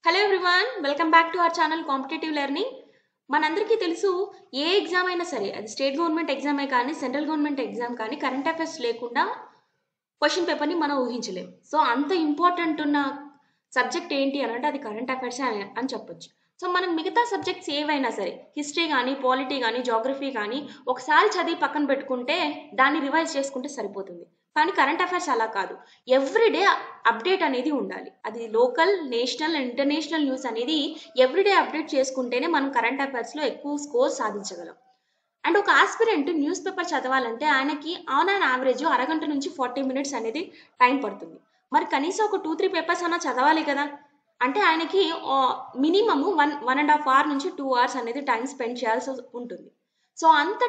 Hello everyone welcome back to our channel competitive learning. మనందరికీ తెలుసు, ఏ exam అయినా సరే, అది స్టేట్ గవర్నమెంట్ ఎగ్జామే కానీ సెంట్రల్ గవర్నమెంట్ ఎగ్జామ్ కానీ కరెంట్ అఫైర్స్ లేకుండా క్వశ్చన్ పేపర్ని మనం ఊహించలేం. సో అంత ఇంపార్టెంట్ ఉన్న సబ్జెక్ట్ ఏంటి అని అంటే అది కరెంట్ అఫైర్స్ అని చెప్పొచ్చు. సో మనం మిగతా సబ్జెక్ట్స్ ఏవైనా సరే, హిస్టరీ కానీ పాలిటీ కానీ జాగ్రఫీ కానీ ఒకసారి చదివి పక్కన పెట్టుకుంటే దాన్ని రివైజ్ చేసుకుంటే సరిపోతుంది. కానీ కరెంట్ అఫైర్స్ అలా కాదు. ఎవ్రీడే అప్డేట్ అనేది ఉండాలి. అది local, national and international news అనేది ఎవ్రీడే అప్డేట్ చేసుకుంటేనే మనం కరెంట్ అఫైర్స్లో ఎక్కువ స్కోర్ సాధించగలం. అండ్ ఒక ఆస్పిరెంట్ న్యూస్ పేపర్ చదవాలంటే ఆయనకి ఆన్ అన్ యావరేజ్ అరగంట నుంచి 40 మినిట్స్ అనేది టైం పడుతుంది. మరి కనీసం ఒక 2-3 పేపర్స్ అన్నా చదవాలి కదా. అంటే ఆయనకి మినిమమ్ 1.5 అవర్ నుంచి 2 అవర్స్ అనేది టైం స్పెండ్ చేయాల్సి ఉంటుంది. సో అంత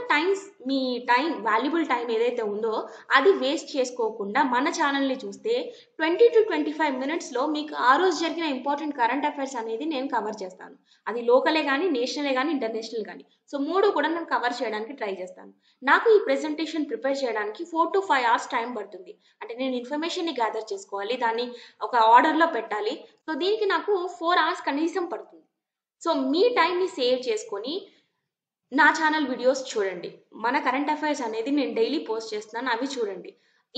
మీ టైం, వాల్యుబుల్ టైం ఏదైతే ఉందో అది వేస్ట్ చేసుకోకుండా మన ఛానల్ని చూస్తే 20-25 మినిట్స్లో మీకు ఆ రోజు జరిగిన ఇంపార్టెంట్ కరెంట్ అఫైర్స్ అనేది నేను కవర్ చేస్తాను. అది లోకలే కానీ, నేషనలే కానీ, ఇంటర్నేషనల్ కానీ. సో 3 కూడా నేను కవర్ చేయడానికి ట్రై చేస్తాను. నాకు ఈ ప్రెజెంటేషన్ ప్రిపేర్ చేయడానికి 4-5 అవర్స్ టైం పడుతుంది. అంటే నేను ఇన్ఫర్మేషన్ని గ్యాదర్ చేసుకోవాలి, దాన్ని ఒక ఆర్డర్లో పెట్టాలి. సో దీనికి నాకు 4 అవర్స్ కనీసం పడుతుంది. సో మీ టైంని సేవ్ చేసుకొని నా ఛానల్ వీడియోస్ చూడండి. మన కరెంట్ అఫైర్స్ అనేది నేను డైలీ పోస్ట్ చేస్తున్నాను, అవి చూడండి.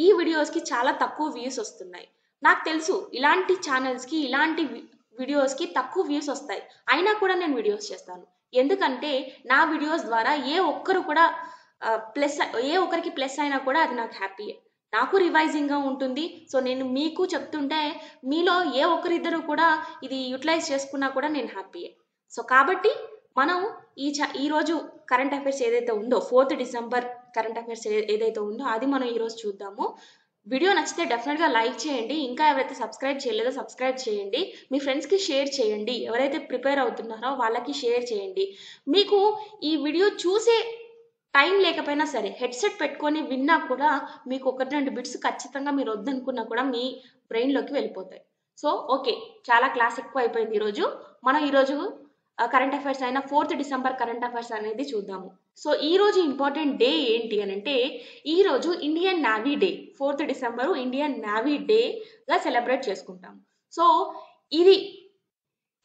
ఈ వీడియోస్కి చాలా తక్కువ వ్యూస్ వస్తున్నాయి. నాకు తెలుసు, ఇలాంటి ఛానల్స్కి, ఇలాంటి వీడియోస్కి తక్కువ వ్యూస్ వస్తాయి. అయినా కూడా నేను వీడియోస్ చేస్తాను. ఎందుకంటే నా వీడియోస్ ద్వారా ఏ ఒక్కరికి ప్లస్ అయినా కూడా అది నాకు హ్యాపీయే. నాకు రివైజింగ్గా ఉంటుంది. సో నేను మీకు చెప్తుంటే మీలో ఏ ఒక్కరిద్దరు కూడా ఇది యూటిలైజ్ చేసుకున్నా కూడా నేను హ్యాపీయే. సో కాబట్టి మనం ఈరోజు కరెంట్ అఫైర్స్ ఏదైతే ఉందో, 4th డిసెంబర్ కరెంట్ అఫైర్స్ ఏదైతే ఉందో అది మనం ఈరోజు చూద్దాము. వీడియో నచ్చితే డెఫినెట్గా లైక్ చేయండి. ఇంకా ఎవరైతే సబ్స్క్రైబ్ చేయలేదో సబ్స్క్రైబ్ చేయండి. మీ ఫ్రెండ్స్కి షేర్ చేయండి. ఎవరైతే ప్రిపేర్ అవుతున్నారో వాళ్ళకి షేర్ చేయండి. మీకు ఈ వీడియో చూసే టైం లేకపోయినా సరే హెడ్సెట్ పెట్టుకొని విన్నా కూడా మీకు 1-2 బిట్స్ ఖచ్చితంగా మీరు వద్దనుకున్నా కూడా మీ బ్రెయిన్లోకి వెళ్ళిపోతాయి. సో ఓకే, చాలా క్లాస్ ఎక్కువ అయిపోయింది ఈరోజు. మనం ఈరోజు కరెంట్ అఫైర్స్ అయిన 4th డిసెంబర్ కరెంట్ అఫైర్స్ అనేది చూద్దాము. సో ఈ రోజు ఇంపార్టెంట్ డే ఏంటి అని అంటే, ఈ రోజు Indian navy day. 4th December Indian navy డేగా సెలబ్రేట్ చేసుకుంటాము. సో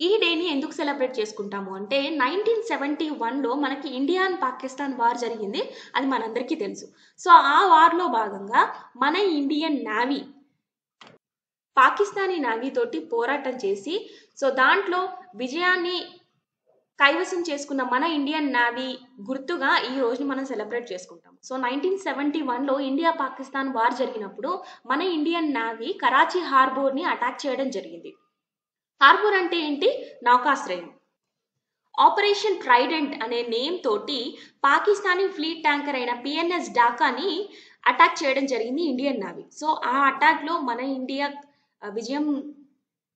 ఈ డేని ఎందుకు సెలబ్రేట్ చేసుకుంటాము అంటే 1971లో మనకి ఇండియా అండ్ పాకిస్తాన్ వార్ జరిగింది. అది మనందరికీ తెలుసు. సో ఆ వార్లో భాగంగా మన ఇండియన్ నేవీ పాకిస్తానీ నేవీ తోటి పోరాటం చేసి, సో దాంట్లో విజయాన్ని కైవసం చేసుకున్న మన ఇండియన్ నేవీ గుర్తుగా ఈ రోజుని మనం సెలబ్రేట్ చేసుకుంటాం. సో 1971లో ఇండియా పాకిస్తాన్ వార్ జరిగినప్పుడు మన ఇండియన్ నేవీ కరాచీ హార్బర్ని అటాక్ చేయడం జరిగింది. హార్బర్ అంటే ఏంటి? నౌకాశ్రయం. ఆపరేషన్ ట్రైడెంట్ అనే నేమ్ తోటి పాకిస్తానీ ఫ్లీట్ ట్యాంకర్ అయిన PNS ఢాకాని అటాక్ చేయడం జరిగింది ఇండియన్ నేవీ. సో ఆ అటాక్లో మన ఇండియా విజయం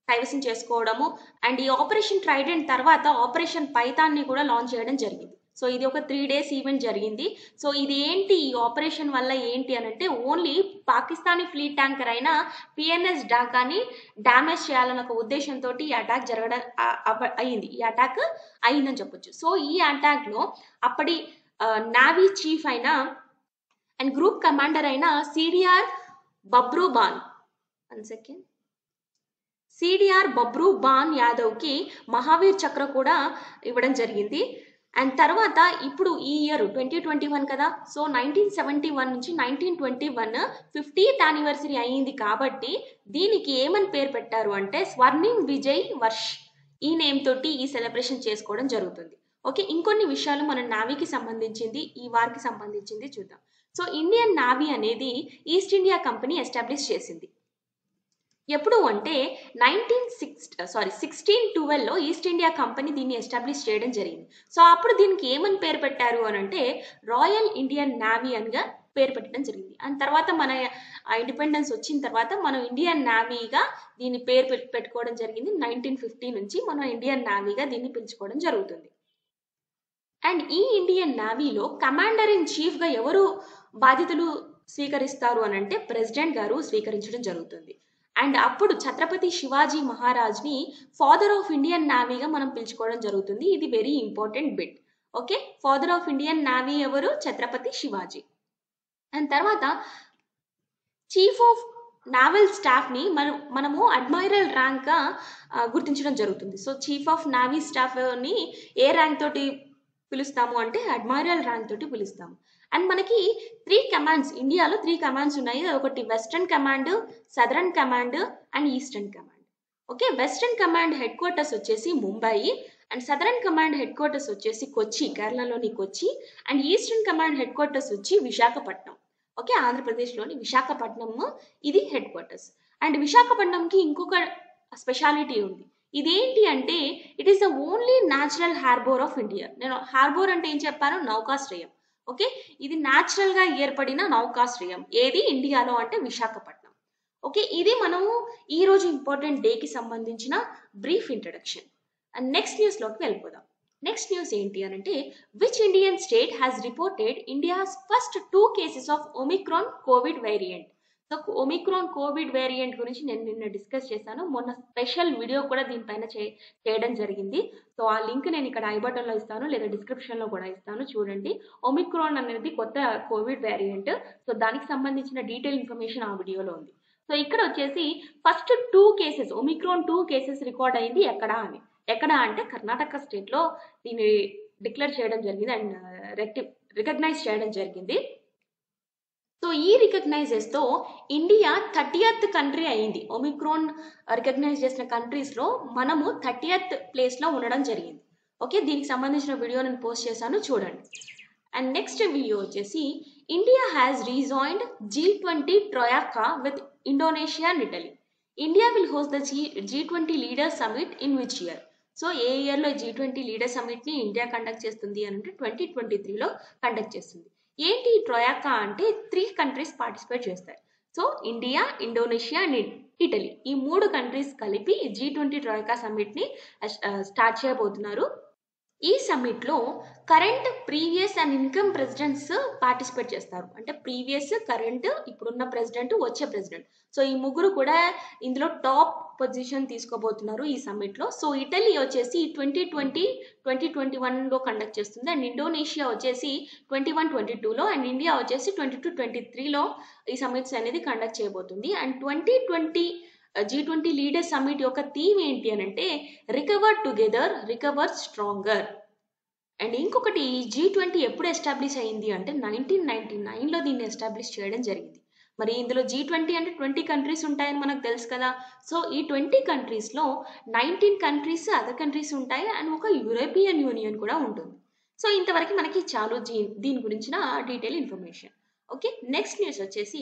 కైవసం చేసుకోవడము, అండ్ ఈ ఆపరేషన్ ట్రైడెంట్ తర్వాత ఆపరేషన్ పైథాన్ని కూడా లాంచ్ చేయడం జరిగింది. సో ఇది ఒక 3 days ఈవెంట్ జరిగింది. సో ఇది ఏంటి, ఈ ఆపరేషన్ వల్ల ఏంటి అని అంటే, ఓన్లీ పాకిస్తానీ ఫ్లీట్ ట్యాంకర్ అయిన PNS ఢాకాని డ్యామేజ్ చేయాలన్న ఒక ఉద్దేశంతో ఈ అటాక్ జరగడం అయింది. ఈ అటాక్ అయిందని చెప్పొచ్చు. సో ఈ అటాక్లో అప్పటి నేవీ చీఫ్ అయిన అండ్ గ్రూప్ కమాండర్ అయిన CDR బబ్రూ బాన్ యాదవ్కి మహావీర్ చక్ర కూడా ఇవ్వడం జరిగింది. అండ్ తర్వాత ఇప్పుడు ఈ ఇయర్ 2021 కదా. సో 1971 నుంచి 1921 50th యానివర్సరీ అయ్యింది కాబట్టి దీనికి ఏమని పేరు పెట్టారు అంటే స్వర్ణిం విజయ్ వర్ష్. ఈ నేమ్ తోటి ఈ సెలబ్రేషన్ చేసుకోవడం జరుగుతుంది. ఓకే, ఇంకొన్ని విషయాలు మన నేవీకి సంబంధించింది, ఈ వార్కి సంబంధించింది చూద్దాం. సో ఇండియన్ నేవీ అనేది ఈస్ట్ ఇండియా కంపెనీ ఎస్టాబ్లిష్ చేసింది. ఎప్పుడు అంటే 1612లో ఈస్ట్ ఇండియా కంపెనీ దీన్ని ఎస్టాబ్లిష్ చేయడం జరిగింది. సో అప్పుడు దీనికి ఏమని పేరు పెట్టారు అని అంటే రాయల్ ఇండియన్ నేవీ అనిగా పేరు పెట్టడం జరిగింది. అండ్ తర్వాత మన ఇండిపెండెన్స్ వచ్చిన తర్వాత మనం ఇండియన్ నేవీగా దీన్ని పేరు పెట్టుకోవడం జరిగింది. 1950 నుంచి మనం ఇండియన్ నేవీగా దీన్ని పిలుచుకోవడం జరుగుతుంది. అండ్ ఈ ఇండియన్ నేవీలో కమాండర్ ఇన్ చీఫ్గా ఎవరు బాధ్యతలు స్వీకరిస్తారు అని అంటే ప్రెసిడెంట్ గారు స్వీకరించడం జరుగుతుంది. అండ్ అప్పుడు ఛత్రపతి శివాజీ మహారాజ్ని ఫాదర్ ఆఫ్ ఇండియన్ నేవీగా మనం పిలుచుకోవడం జరుగుతుంది. ఇది very important bit. Okay, father of Indian navy ఎవరు? ఛత్రపతి శివాజీ. అండ్ తర్వాత చీఫ్ ఆఫ్ నావల్ స్టాఫ్ని మనము అడ్మైరల్ ర్యాంక్గా గుర్తించడం జరుగుతుంది. సో చీఫ్ ఆఫ్ నావీ స్టాఫ్ని ఏ ర్యాంక్ తోటి పిలుస్తాము అంటే అడ్మైరల్ ర్యాంక్ తోటి పిలుస్తాము. అండ్ మనకి 3 కమాండ్స్, ఇండియాలో 3 కమాండ్స్ ఉన్నాయి. ఒకటి western command, southern command and eastern command. Okay, western command headquarters వచ్చేసి Mumbai, and southern command headquarters వచ్చేసి కొచ్చి, కేరళలోని Kochi, and eastern command headquarters వచ్చి విశాఖపట్నం. ఓకే, ఆంధ్రప్రదేశ్లోని విశాఖపట్నం ఇది హెడ్ క్వార్టర్స్. అండ్ విశాఖపట్నంకి ఇంకొక స్పెషాలిటీ ఉంది. ఇదేంటి అంటే it is the only natural harbour of India. నేను హార్బోర్ అంటే ఏం చెప్పాను, నౌకాశ్రయం. ఓకే, ఇది న్యాచురల్ గా ఏర్పడిన నౌకాశ్రయం ఏది ఇండియాలో అంటే విశాఖపట్నం. ఓకే, ఇది మనము ఈ రోజు ఇంపార్టెంట్ డేకి సంబంధించిన బ్రీఫ్ ఇంట్రడక్షన్. అండ్ నెక్స్ట్ న్యూస్లోకి వెళ్ళిపోదాం. నెక్స్ట్ న్యూస్ ఏంటి అని అంటే which Indian state has reported India's first 2 cases of Omicron Covid variant. So Omicron Covid variant గురించి నేను నిన్న డిస్కస్ చేశాను. మొన్న స్పెషల్ వీడియో కూడా దీనిపైన చేయడం జరిగింది. సో ఆ లింక్ నేను ఇక్కడ ఐ బటన్లో ఇస్తాను, లేదా డిస్క్రిప్షన్లో కూడా ఇస్తాను, చూడండి. ఒమిక్రాన్ అనేది కొత్త కోవిడ్ వేరియంట్. సో దానికి సంబంధించిన డీటెయిల్ ఇన్ఫర్మేషన్ ఆ వీడియోలో ఉంది. సో ఇక్కడ వచ్చేసి first 2 cases, Omicron 2 cases record అయింది ఎక్కడ అంటే కర్ణాటక స్టేట్లో దీన్ని డిక్లేర్ చేయడం జరిగింది అండ్ రికగ్నైజ్ చేయడం జరిగింది. సో ఈ రికగ్నైజెస్తో ఇండియా 30th కంట్రీ అయింది. ఒమిక్రాన్ రికగ్నైజ్ చేసిన కంట్రీస్లో మనము 30th ప్లేస్లో ఉండడం జరిగింది. ఓకే, దీనికి సంబంధించిన వీడియో నేను పోస్ట్ చేశాను, చూడండి. అండ్ నెక్స్ట్ వీడియో వచ్చేసి India has rejoined G20 troika with Indonesia and Italy. India will host the G20 leader summit in which year? So ఏ ఇయర్లో G20 లీడర్ సమిట్ని ఇండియా కండక్ట్ చేస్తుంది అని అంటే 2023లో కండక్ట్ చేస్తుంది. ఏంటి ట్రయాకా అంటే 3 కంట్రీస్ పార్టిసిపేట్ చేస్తాయి. So India, Indonesia and Italy, ఈ 3 కంట్రీస్ కలిపి G20 ట్రయాకా సమిట్ని స్టార్ట్ చేయబోతున్నారు. ఈ సమ్మిట్లో current, previous and income presidents participate చేస్తారు. అంటే ప్రీవియస్, కరెంట్, ఇప్పుడున్న ప్రెసిడెంట్, వచ్చే ప్రెసిడెంట్. సో ఈ ముగ్గురు కూడా ఇందులో టాప్ పొజిషన్ తీసుకోబోతున్నారు ఈ సమ్మిట్లో. సో ఇటలీ వచ్చేసి 2020, 2021లో కండక్ట్ చేస్తుంది. అండ్ ఇండోనేషియా వచ్చేసి 21-22లో, అండ్ ఇండియా వచ్చేసి 22-23లో ఈ సమ్మిట్స్ అనేది కండక్ట్ చేయబోతుంది. అండ్ 2020 G20 లీడర్ సమ్మిట్ యొక్క థీమ్ ఏంటి అని అంటే recover together, recover stronger. And ఇంకొకటి G20 ఎప్పుడు ఎస్టాబ్లిష్ అయింది అంటే 1999లో దీన్ని ఎస్టాబ్లిష్ చేయడం జరిగింది. మరి ఇందులో G20 అంటే 20 కంట్రీస్ ఉంటాయని మనకు తెలుసు కదా. సో ఈ 20 కంట్రీస్లో 19 కంట్రీస్ అదర్ కంట్రీస్ ఉంటాయి అండ్ ఒక యూరోపియన్ యూనియన్ కూడా ఉంటుంది. సో ఇంతవరకు మనకి చాలు దీని గురించిన detail information. Okay, next news వచ్చేసి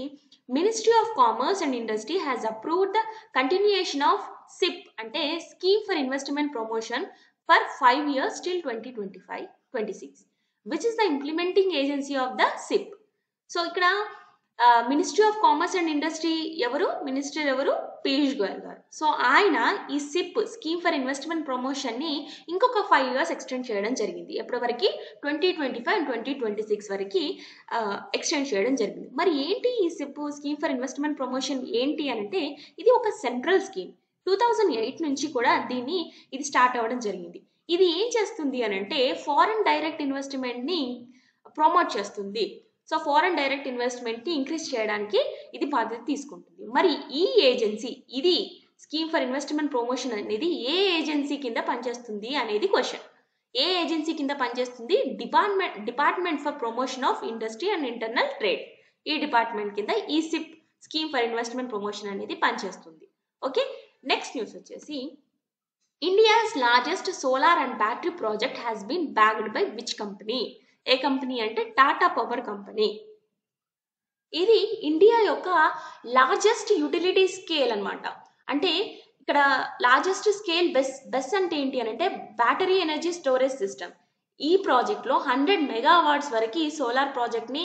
ministry of commerce and industry has approved the continuation of SIP అంటే scheme for investment promotion for 5 years till 2025-26, which is the implementing agency of the SIP. So ఇక్కడ ministry of commerce and industry minister ఎవరు, Piyush Goyal garu. So ఆయన ఈ SIP, scheme for investment ప్రమోషన్ని ఇంకొక 5 years extend చేయడం జరిగింది. ఎప్పటి వరకు 2025 and 2026 వరకు ఎక్స్టెండ్ చేయడం జరిగింది. మరి ఏంటి ఈ SIP, scheme for investment promotion ఏంటి అంటే ఇది ఒక సెంట్రల్ స్కీమ్. 2008 నుంచి కూడా ఇది స్టార్ట్ అవ్వడం జరిగింది. ఇది ఏం చేస్తుంది అని అంటే ఫారెన్ డైరెక్ట్ ఇన్వెస్ట్మెంట్ని ప్రమోట్ చేస్తుంది. సో ఫారెన్ డైరెక్ట్ ఇన్వెస్ట్మెంట్ని ఇంక్రీజ్ చేయడానికి ఇది బాధ్యత తీసుకుంటుంది. మరి ఈ ఏజెన్సీ, ఇది స్కీమ్ ఫర్ ఇన్వెస్ట్మెంట్ ప్రమోషన్ అనేది ఏ ఏజెన్సీ కింద పనిచేస్తుంది అనేది క్వశ్చన్. ఏ ఏజెన్సీ కింద పనిచేస్తుంది? Department for promotion of industry and internal trade. ఈ డిపార్ట్మెంట్ కింద ఈ SIP, scheme for investment promotion అనేది పనిచేస్తుంది. ఓకే, నెక్స్ట్ న్యూస్ వచ్చేసి India's largest solar and battery project has been backed by which company? ఏ company అంటే టాటా పవర్ కంపెనీ. ఇది India యొక్క లార్జెస్ట్ యూటిలిటీ స్కేల్ అన్నమాట. అంటే ఇక్కడ లార్జెస్ట్ స్కేల్ బెస్ అంటే ఏంటి అంటే బ్యాటరీ ఎనర్జీ స్టోరేజ్ సిస్టమ్. ఈ ప్రాజెక్ట్లో 100 MW వరకు సోలార్ ప్రాజెక్ట్ని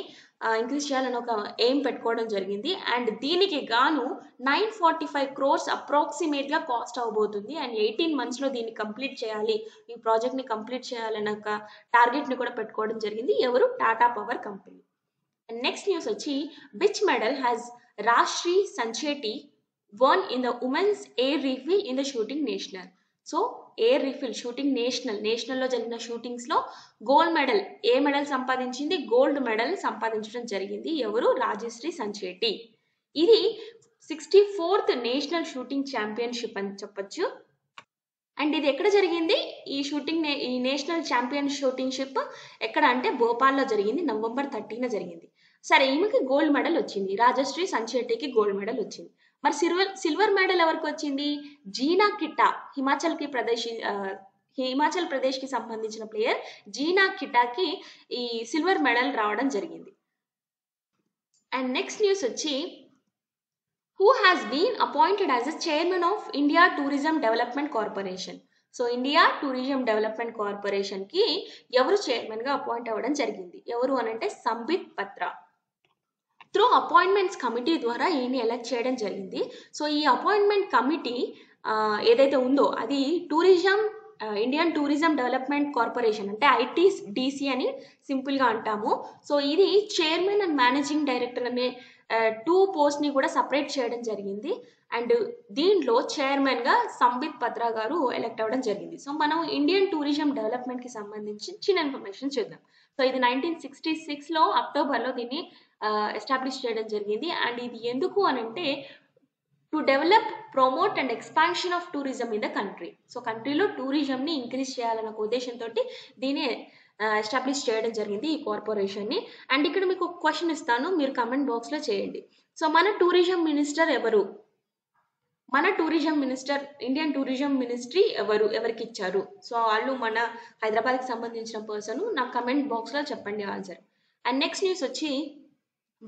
ఇంక్రీజ్ చేయాలని ఒక ఎయిమ్ పెట్టుకోవడం జరిగింది. అండ్ దీనికి గాను 945 crores అప్రాక్సిమేట్గా కాస్ట్ అవబోతుంది. అండ్ 18 monthsలో దీన్ని కంప్లీట్ చేయాలి, ఈ ప్రాజెక్ట్ని కంప్లీట్ చేయాలన్న ఒక టార్గెట్ని కూడా పెట్టుకోవడం జరిగింది. ఎవరు? Tata power company. And next news వచ్చి which medal has Rajshree Sancheti won in the women's air rifle in the shooting national? So air rifle shooting నేషనల్లో జరిగిన షూటింగ్స్లో గోల్డ్ మెడల్, ఏ మెడల్ సంపాదించింది? గోల్డ్ మెడల్ సంపాదించడం జరిగింది. ఎవరు? రాజశ్రీ సంచేటి. ఇది 64th నేషనల్ షూటింగ్ ఛాంపియన్షిప్ అని చెప్పొచ్చు. అండ్ ఇది ఎక్కడ జరిగింది? ఈ నేషనల్ ఛాంపియన్ షూటింగ్షిప్ ఎక్కడ అంటే భోపాల్లో జరిగింది. నవంబర్ 30న జరిగింది. సరే, ఈమెకి గోల్డ్ మెడల్ వచ్చింది. రాజశ్రీ సంచెట్టికి గోల్డ్ మెడల్ వచ్చింది. మరి సిల్వర్ మెడల్ ఎవరికి వచ్చింది? జీనా కిట్టా, హిమాచల్ ప్రదేశ్ కి సంబంధించిన ప్లేయర్ జీనా కిటాకి ఈ సిల్వర్ మెడల్ రావడం జరిగింది. అండ్ నెక్స్ట్ న్యూస్ వచ్చి, who has been appointed as a chairman of India Tourism Development Corporation. So India tourism development corporation కి ఎవరు చైర్మన్ గా అపాయింట్ అవ్వడం జరిగింది? ఎవరు అనంటే Sambit Patra. Through appointments committee ద్వారా ఈయన్ని ఎలక్ట్ చేయడం జరిగింది. సో ఈ అపాయింట్మెంట్ కమిటీ ఏదైతే ఉందో అది ఇండియన్ టూరిజం డెవలప్మెంట్ కార్పొరేషన్ అంటే ITDC అని సింపుల్ గా అంటాము. సో ఇది చైర్మన్ అండ్ మేనేజింగ్ డైరెక్టర్ అనే 2 పోస్ట్ ని కూడా సపరేట్ చేయడం జరిగింది. అండ్ దీంట్లో చైర్మన్ గా సంబిత్ పత్రా గారు ఎలక్ట్ అవ్వడం జరిగింది. సో మనం ఇండియన్ టూరిజం డెవలప్మెంట్ కి సంబంధించి చిన్న ఇన్ఫర్మేషన్ చూద్దాం. సో ఇది 1966లో అక్టోబర్లో దీన్ని ఎస్టాబ్లిష్ చేయడం జరిగింది. అండ్ ఇది ఎందుకు అనంటే to develop, promote and expansion of tourism in the country. So కంట్రీలో టూరిజంని ఇంక్రీజ్ చేయాలన్న ఉద్దేశంతో దీన్ని ఎస్టాబ్లిష్ చేయడం జరిగింది ఈ కార్పొరేషన్ని. అండ్ ఇక్కడ మీకు ఒక క్వశ్చన్ ఇస్తాను, మీరు కమెంట్ బాక్స్లో చేయండి. సో మన టూరిజం మినిస్టర్ ఎవరు? ఇండియన్ టూరిజం మినిస్ట్రీ ఎవరికి ఇచ్చారు? సో వాళ్ళు మన హైదరాబాద్కి సంబంధించిన పర్సన్. నాకు కమెంట్ బాక్స్లో చెప్పండి ఆన్సర్. అండ్ నెక్స్ట్ న్యూస్ వచ్చి,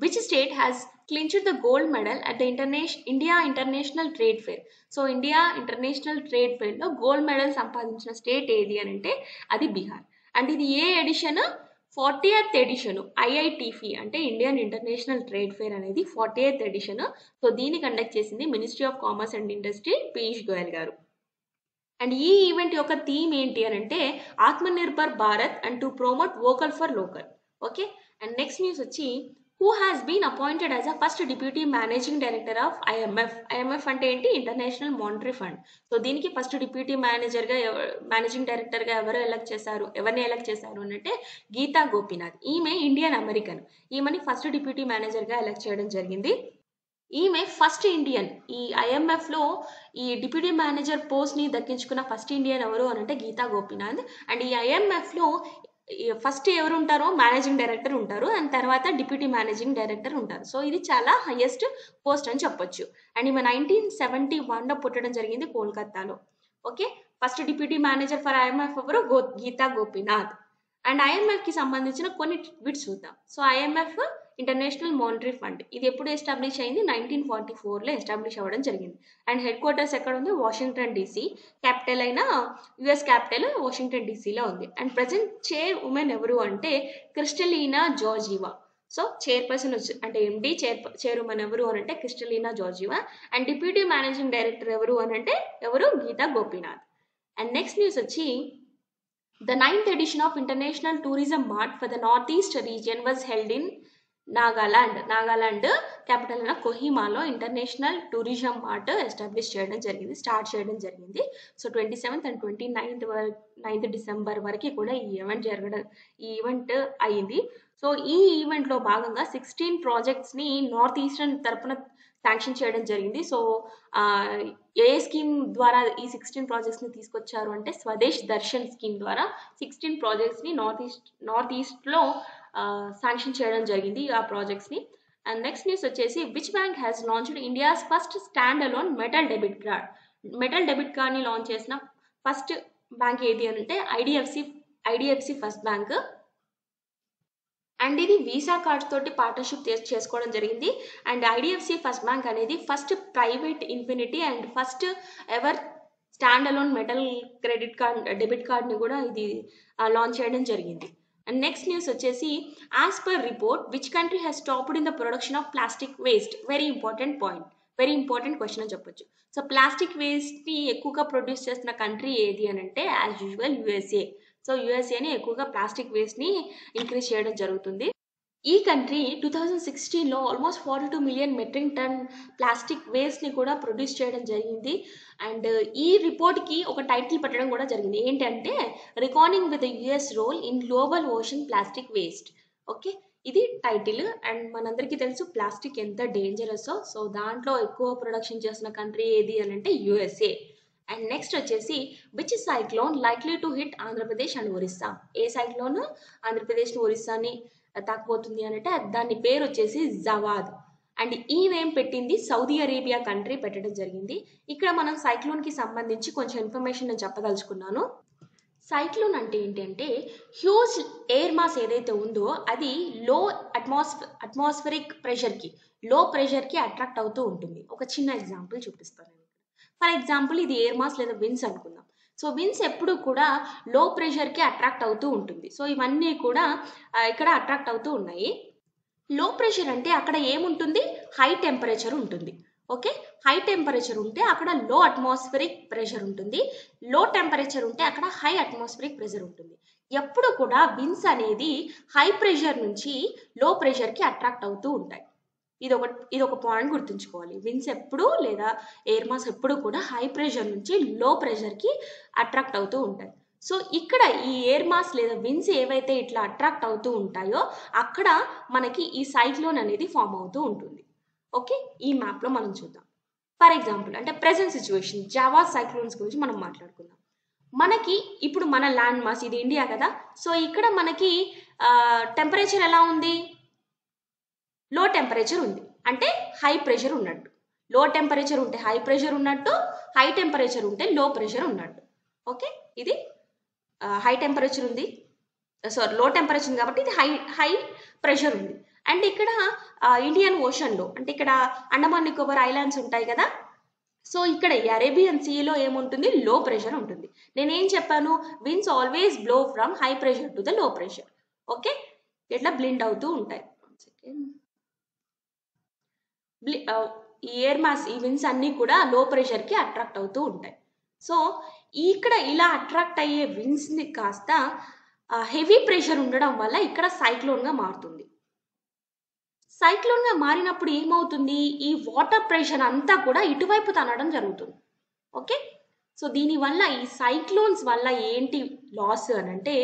which state has clinched the gold medal at the India International Trade Fair. So India international trade ఫెయిర్లో గోల్డ్ మెడల్ సంపాదించిన స్టేట్ ఏది అని అంటే అది బీహార్. అండ్ ఇది ఏ ఎడిషన్? 40th edition. IITF అంటే ఇండియన్ ఇంటర్నేషనల్ ట్రేడ్ ఫెయిర్ అనేది 40th ఎడిషన్. సో దీన్ని కండక్ట్ చేసింది ministry of commerce and industry, Piyush Goyal గారు. అండ్ ఈ ఈవెంట్ యొక్క థీమ్ ఏంటి అని అంటే Atmanirbhar Bharat and to promote vocal for local. Okay. And next news వచ్చి, who has been appointed as a first deputy managing director of IMF. IMF అంటే ఏంటి? International monetary fund. So దీనికి ఫస్ట్ డిప్యూటీ మేనేజింగ్ డైరెక్టర్గా ఎవరిని elect చేశారు అంటే గీతా గోపీనాథ్. ఈమె Indian American. ఈమెని ఫస్ట్ డిప్యూటీ మేనేజర్గా ఎలక్ట్ చేయడం జరిగింది. ఈమె ఫస్ట్ ఇండియన్. ఈ IMFలో ఈ డిప్యూటీ మేనేజర్ పోస్ట్ని దక్కించుకున్న ఫస్ట్ ఇండియన్ ఎవరు అనంటే గీతా గోపీనాథ్. అండ్ ఈ IMFలో ఫస్ట్ ఎవరు ఉంటారో మేనేజింగ్ డైరెక్టర్ ఉంటారు, అండ్ తర్వాత డిప్యూటీ మేనేజింగ్ డైరెక్టర్ ఉంటారు. సో ఇది చాలా హైయెస్ట్ పోస్ట్ అని చెప్పొచ్చు. అండ్ ఈమె 1971లో పుట్టడం జరిగింది కోల్కతాలో. Okay. First deputy manager for IMF ఎవరు? గీతా గోపీనాథ్. అండ్ IMFకి సంబంధించిన కొన్ని బిట్స్ చూద్దాం. So IMF international monetary fund ఇది ఎప్పుడు ఎస్టాబ్లిష్ అయింది? 1944లో ఎస్టాబ్లిష్ అవ్వడం జరిగింది. అండ్ హెడ్ క్వార్టర్స్ ఎక్కడ ఉంది? Washington DC. క్యాపిటల్ అయిన US క్యాపిటల్ వాషింగ్టన్ DCలో ఉంది. అండ్ ప్రజెంట్ చైర్ ఉమెన్ ఎవరు అంటే క్రిస్టలీనా జార్జివా. సో చైర్పర్సన్ అంటే MD చైర్ ఉమెన్ ఎవరు అనంటే Kristalina Georgieva. And deputy managing director ఎవరు అనంటే Gita Gopinath. And next news వచ్చి, the 9th edition of International Tourism Mart for the Northeast region was held in Nagaland capital అయిన కొహిమాలో international tourism mart start చేయడం జరిగింది. So 27th and 29th December వరకు కూడా ఈ event అయ్యింది. సో ఈ ఈవెంట్లో భాగంగా 16 ప్రాజెక్ట్స్ని నార్త్ ఈస్టర్న్ తరపున శాంక్షన్ చేయడం జరిగింది. సో ఏ స్కీమ్ ద్వారా ఈ 16 ప్రాజెక్ట్స్ని తీసుకొచ్చారు అంటే స్వదేశ్ దర్శన్ స్కీమ్ ద్వారా 16 ప్రాజెక్ట్స్ని నార్త్ ఈస్ట్లో శాంక్షన్ చేయడం జరిగింది ఆ ప్రాజెక్ట్స్ని. అండ్ నెక్స్ట్ న్యూస్ వచ్చేసి, which bank has launched India's first stand alone metal debit కార్డ్ని లాంచ్ చేసిన ఫస్ట్ బ్యాంక్ ఏది అంటే ఐడిఎఫ్సి ఫస్ట్ బ్యాంక్. అండ్ ఇది వీసా కార్డ్స్ తోటి పార్ట్నర్షిప్ చేసుకోవడం జరిగింది. అండ్ IDFC ఫస్ట్ బ్యాంక్ అనేది first private infinity and first ever stand alone metal debit కార్డ్ని కూడా ఇది లాంచ్ చేయడం జరిగింది. అండ్ నెక్స్ట్ న్యూస్ వచ్చేసి, as per report which country has topped in the production of plastic waste. Very important question అని చెప్పొచ్చు. So plastic వేస్ట్ని ఎక్కువగా produce చేస్తున్న కంట్రీ ఏది అని అంటే యాజ్ యూజువల్ USA. సో USAని ఎక్కువగా ప్లాస్టిక్ వేస్ట్ని ఇంక్రీజ్ చేయడం జరుగుతుంది. ఈ కంట్రీ 2016లో almost 42 million metric ton plastic వేస్ట్ని కూడా ప్రొడ్యూస్ చేయడం జరిగింది. అండ్ ఈ రిపోర్ట్కి ఒక టైటిల్ పెట్టడం కూడా జరిగింది. ఏంటంటే recording with US role in global ocean plastic waste. Okay. ఇది టైటిల్. అండ్ మనందరికీ తెలుసు ప్లాస్టిక్ ఎంత డేంజరస్. సో దాంట్లో ఎక్కువ ప్రొడక్షన్ చేసిన కంట్రీ ఏది అని అంటే యుఎస్ఏ. అండ్ నెక్స్ట్ వచ్చేసి which cyclone likely to hit Andhra Pradesh and Orissa. ఏ సైక్లోన్ ఆంధ్రప్రదేశ్ ఒరిస్సాని తాకపోతుంది అని అంటే దాని పేరు వచ్చేసి జవాద్. అండ్ ఈ నేమ్ పెట్టింది సౌదీ అరేబియా కంట్రీ పెట్టడం జరిగింది. ఇక్కడ మనం సైక్లోన్ కి సంబంధించి కొంచెం ఇన్ఫర్మేషన్ నేను చెప్పదలుచుకున్నాను. సైక్లోన్ అంటే ఏంటంటే హ్యూజ్ ఎయిర్ మాస్ ఏదైతే ఉందో అది లో అట్మాస్ఫిరిక్ ప్రెషర్కి, లో ప్రెషర్కి అట్రాక్ట్ అవుతూ ఉంటుంది. ఒక చిన్న ఎగ్జాంపుల్ చూపిస్తాను. ఫర్ ఎగ్జాంపుల్ ఇది ఎయిర్ మాస్ లేదా విన్స్ అనుకుందాం. సో విన్స్ ఎప్పుడు కూడా లో ప్రెషర్కి అట్రాక్ట్ అవుతూ ఉంటుంది. సో ఇవన్నీ కూడా ఇక్కడ అట్రాక్ట్ అవుతూ ఉన్నాయి. లో ప్రెషర్ అంటే అక్కడ ఏముంటుంది, హై టెంపరేచర్ ఉంటుంది. ఓకే, హై టెంపరేచర్ ఉంటే అక్కడ లో అట్మాస్ఫిరిక్ ప్రెషర్ ఉంటుంది, లో టెంపరేచర్ ఉంటే అక్కడ హై అట్మాస్ఫిరిక్ ప్రెషర్ ఉంటుంది. ఎప్పుడు కూడా విన్స్ అనేది హై ప్రెషర్ నుంచి లో ప్రెషర్కి అట్రాక్ట్ అవుతూ ఉంటాయి. ఇది ఒక పాయింట్ గుర్తుంచుకోవాలి. విన్స్ ఎప్పుడు లేదా ఎయిర్ మాస్ ఎప్పుడు కూడా హై ప్రెషర్ నుంచి లో ప్రెషర్కి అట్రాక్ట్ అవుతూ ఉంటాయి. సో ఇక్కడ ఈ ఎయిర్ మాస్ లేదా విన్స్ ఏవైతే ఇట్లా అట్రాక్ట్ అవుతూ ఉంటాయో అక్కడ మనకి ఈ సైక్లోన్ అనేది ఫామ్ అవుతూ ఉంటుంది. ఓకే, ఈ మ్యాప్లో మనం చూద్దాం. ఫర్ ఎగ్జాంపుల్ అంటే ప్రెసెంట్ సిచ్యువేషన్ జావా సైక్లోన్స్ గురించి మనం మాట్లాడుకుందాం. మనకి ఇప్పుడు మన ల్యాండ్ మాస్ ఇది ఇండియా కదా. సో ఇక్కడ మనకి టెంపరేచర్ ఎలా ఉంది, లో టెంపరేచర్ ఉంది అంటే హై ప్రెషర్ ఉన్నట్టు. లో టెంపరేచర్ ఉంటే హై ప్రెషర్ ఉన్నట్టు, హై టెంపరేచర్ ఉంటే లో ప్రెషర్ ఉన్నట్టు. ఓకే, ఇది హై టెంపరేచర్ ఉంది, సారీ లో టెంపరేచర్ ఉంది కాబట్టి ఇది హై ప్రెషర్ ఉంది. అండ్ ఇక్కడ ఇండియన్ ఓషన్లో అంటే ఇక్కడ అండమాన్ నికోబార్ ఐలాండ్స్ ఉంటాయి కదా. సో ఇక్కడ అరేబియన్ సీలో ఏముంటుంది, లో ప్రెషర్ ఉంటుంది. నేనేం చెప్పాను, winds always blow from high pressure to the low pressure. Okay, ఇట్లా బ్లిండ్ అవుతూ ఉంటాయి. ఈ ఎయిర్ మాస్ ఈ విన్స్ అన్నీ కూడా లో ప్రెషర్కి అట్రాక్ట్ అవుతూ ఉంటాయి. సో ఇక్కడ ఇలా అట్రాక్ట్ అయ్యే విన్స్ని కాస్త హెవీ ప్రెషర్ ఉండడం వల్ల ఇక్కడ సైక్లోన్గా మారుతుంది. సైక్లోన్గా మారినప్పుడు ఏమవుతుంది, ఈ వాటర్ ప్రెషర్ అంతా కూడా ఇటువైపు తనడం జరుగుతుంది. ఓకే, సో దీనివల్ల ఈ సైక్లోన్స్ వల్ల ఏంటి లాస్ అని అంటే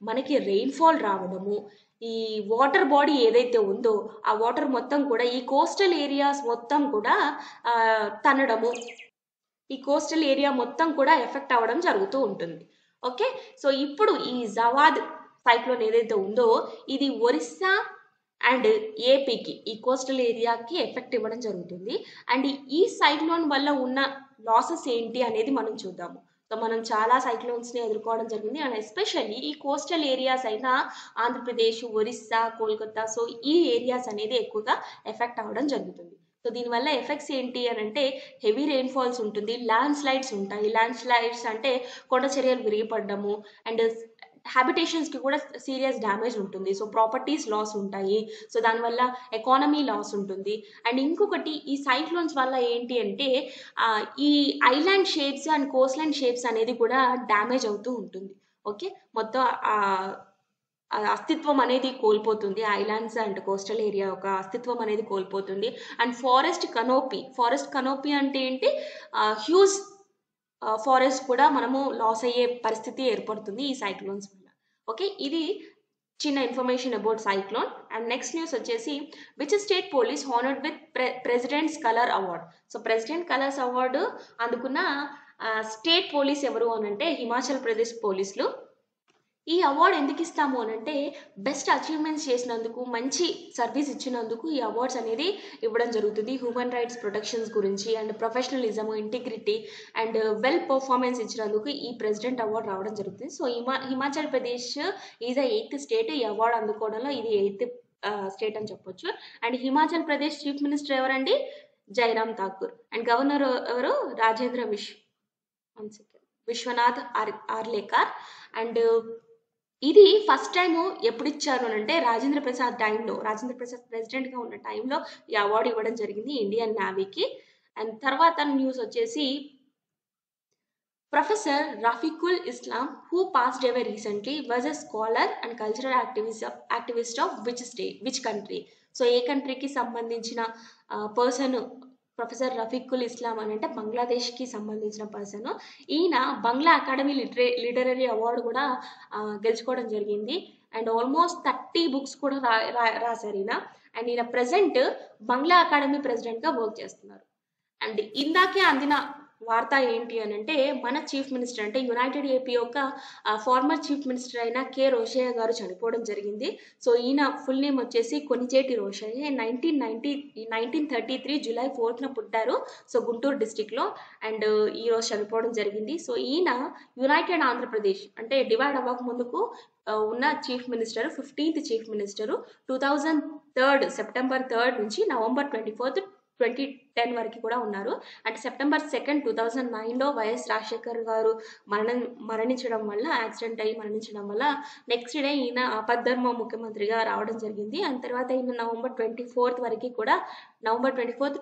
మనకి రెయిన్ఫాల్ రావడము, ఈ వాటర్ బాడీ ఏదైతే ఉందో ఆ వాటర్ మొత్తం కూడా ఈ కోస్టల్ ఏరియాస్ మొత్తం కూడా తనడము, ఈ కోస్టల్ ఏరియా మొత్తం కూడా ఎఫెక్ట్ అవ్వడం జరుగుతూ ఉంటుంది. ఓకే, సో ఇప్పుడు ఈ జవాద్ సైక్లోన్ ఏదైతే ఉందో ఇది ఒరిస్సా అండ్ ఏపీకి, ఈ కోస్టల్ ఏరియాకి ఎఫెక్ట్ ఇవ్వడం జరుగుతుంది. అండ్ ఈ సైక్లోన్ వల్ల ఉన్న లాసెస్ ఏంటి అనేది మనం చూద్దాము. సో మనం చాలా సైక్లోన్స్ని ఎదుర్కోవడం జరిగింది. అండ్ ఎస్పెషల్లీ ఈ కోస్టల్ ఏరియాస్ అయిన ఆంధ్రప్రదేశ్, ఒరిస్సా, కోల్కతా, సో ఈ ఏరియాస్ అనేది ఎక్కువగా ఎఫెక్ట్ అవ్వడం జరుగుతుంది. సో దీనివల్ల ఎఫెక్ట్స్ ఏంటి అని అంటే హెవీ రెయిన్ఫాల్స్ ఉంటుంది, ల్యాండ్ స్లైడ్స్ ఉంటాయి. ల్యాండ్ స్లైడ్స్ అంటే కొండ చర్యలు విరిగిపడము, అండ్ హ్యాబిటేషన్స్కి కూడా సీరియస్ డ్యామేజ్ ఉంటుంది. సో ప్రాపర్టీస్ లాస్ ఉంటాయి. సో దానివల్ల ఎకానమీ లాస్ ఉంటుంది. అండ్ ఇంకొకటి ఈ సైక్లోన్స్ వల్ల ఏంటి అంటే ఈ island shapes and Coast line shapes అనేది కూడా డ్యామేజ్ అవుతూ ఉంటుంది. ఓకే, మొత్తం అస్తిత్వం అనేది కోల్పోతుంది. ఐలాండ్స్ అండ్ కోస్టల్ ఏరియా ఒక అస్తిత్వం అనేది కోల్పోతుంది. అండ్ ఫారెస్ట్ కనోపీ అంటే ఏంటి, హ్యూజ్ ఫారెస్ట్ కూడా మనము లాస్ అయ్యే పరిస్థితి ఏర్పడుతుంది ఈ సైక్లోన్స్ వల్ల. ఓకే, ఇది చిన్న information about cyclone. And next news వచ్చేసి which state police honoured with president's colour award. So president colours award అందుకున్న స్టేట్ పోలీస్ ఎవరు అని అంటే హిమాచల్ ప్రదేశ్ పోలీసులు. ఈ అవార్డు ఎందుకు ఇస్తాము అని అంటే బెస్ట్ అచీవ్మెంట్స్ చేసినందుకు, మంచి సర్వీస్ ఇచ్చినందుకు ఈ అవార్డ్స్ అనేది ఇవ్వడం జరుగుతుంది. హ్యూమన్ రైట్స్ ప్రొటెక్షన్స్ గురించి and professionalism, integrity and well performance ఇచ్చినందుకు ఈ ప్రెసిడెంట్ అవార్డు రావడం జరుగుతుంది. So Himachal Pradesh is 8th state ఈ అవార్డు అందుకోవడంలో, ఇది 8th స్టేట్ అని చెప్పొచ్చు. And Himachal Pradesh chief minister ఎవరండి, జైరామ్ ఠాకూర్. అండ్ గవర్నర్ ఎవరు, రాజేంద్ర విశ్వనాథ్ ఆర్లేకర్. అండ్ ఇది ఫస్ట్ టైము ఎప్పుడు ఇచ్చారు అని అంటే రాజేంద్ర ప్రసాద్ ప్రెసిడెంట్గా ఉన్న టైంలో ఈ అవార్డు ఇవ్వడం జరిగింది ఇండియన్ నేవీకి. అండ్ తర్వాత న్యూస్ వచ్చేసి professor Rafiqul Islam who passed away recently was a scholar and cultural activist of which country. So ఏ కంట్రీకి సంబంధించిన పర్సన్ ప్రొఫెసర్ రఫీకుల్ ఇస్లాం అని అంటే బంగ్లాదేశ్కి సంబంధించిన పర్సన్. ఈయన బంగ్లా అకాడమీ లిటరరీ అవార్డు కూడా గెలుచుకోవడం జరిగింది. అండ్ ఆల్మోస్ట్ 30 బుక్స్ కూడా రాశారు ఈయన. అండ్ ఈయన ప్రెసెంట్ బంగ్లా అకాడమీ ప్రెసిడెంట్గా వర్క్ చేస్తున్నారు. అండ్ ఇందాకే అందిన వార్త ఏంటి అని అంటే, మన చీఫ్ మినిస్టర్ అంటే యునైటెడ్ ఏపీ యొక్క ఫార్మర్ చీఫ్ మినిస్టర్ అయిన కె రోషయ్య గారు చనిపోవడం జరిగింది. సో ఈయన ఫుల్ నేమ్ వచ్చేసి కొనిజేటి రోషయ్య. 1933 జూలై 4న పుట్టారు. సో గుంటూరు డిస్టిక్లో. అండ్ ఈ రోజు చనిపోవడం జరిగింది. సో ఈయన యునైటెడ్ ఆంధ్రప్రదేశ్ అంటే డివైడ్ అవ్వక ముందుకు ఉన్న chief minister, 15th chief minister. 2003 September 3 నుంచి నవంబర్ 24 2010 వరకు కూడా ఉన్నారు. అంటే సెప్టెంబర్ 2, 2009లో వైఎస్ రాజశేఖర్ గారు మరణించడం వల్ల, యాక్సిడెంట్ అయ్యి మరణించడం వల్ల నెక్స్ట్ డే ఈయన ఆపద్ధర్మ ముఖ్యమంత్రిగా రావడం జరిగింది. అండ్ తర్వాత ఈయన నవంబర్ 24,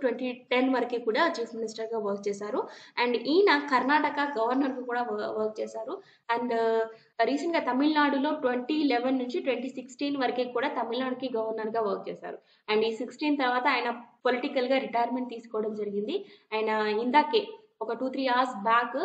2010 వరకు కూడా చీఫ్ మినిస్టర్గా వర్క్ చేశారు. అండ్ ఈయన కర్ణాటక గవర్నర్గా కూడా వర్క్ చేశారు. అండ్ రీసెంట్గా తమిళనాడులో 2011 నుంచి 2016 వరకు కూడా తమిళనాడుకి గవర్నర్గా వర్క్ చేశారు. అండ్ ఈ 16 తర్వాత ఆయన పొలిటికల్గా రిటైర్మెంట్ తీసుకోవడం జరిగింది. ఆయన ఇందాకే ఒక 2-3 అవర్స్ బ్యాక్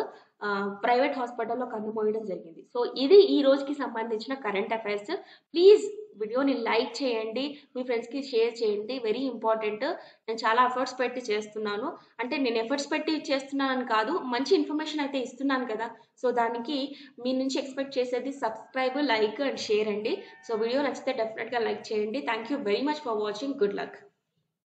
ప్రైవేట్ హాస్పిటల్లో కన్నుమూయడం జరిగింది. సో ఇది ఈ రోజుకి సంబంధించిన కరెంట్ అఫైర్స్. ప్లీజ్ వీడియోని లైక్ చేయండి, మీ ఫ్రెండ్స్కి షేర్ చేయండి. Very important. నేను చాలా ఎఫర్ట్స్ పెట్టి చేస్తున్నాను. అంటే నేను ఎఫర్ట్స్ పెట్టి చేస్తున్నానని కాదు, మంచి ఇన్ఫర్మేషన్ అయితే ఇస్తున్నాను కదా. సో దానికి మీ నుంచి ఎక్స్పెక్ట్ చేసేది సబ్స్క్రైబ్, లైక్ అండ్ షేర్ అండి. సో వీడియో నచ్చితే డెఫినెట్గా లైక్ చేయండి. Thank you very much for watching. Good luck.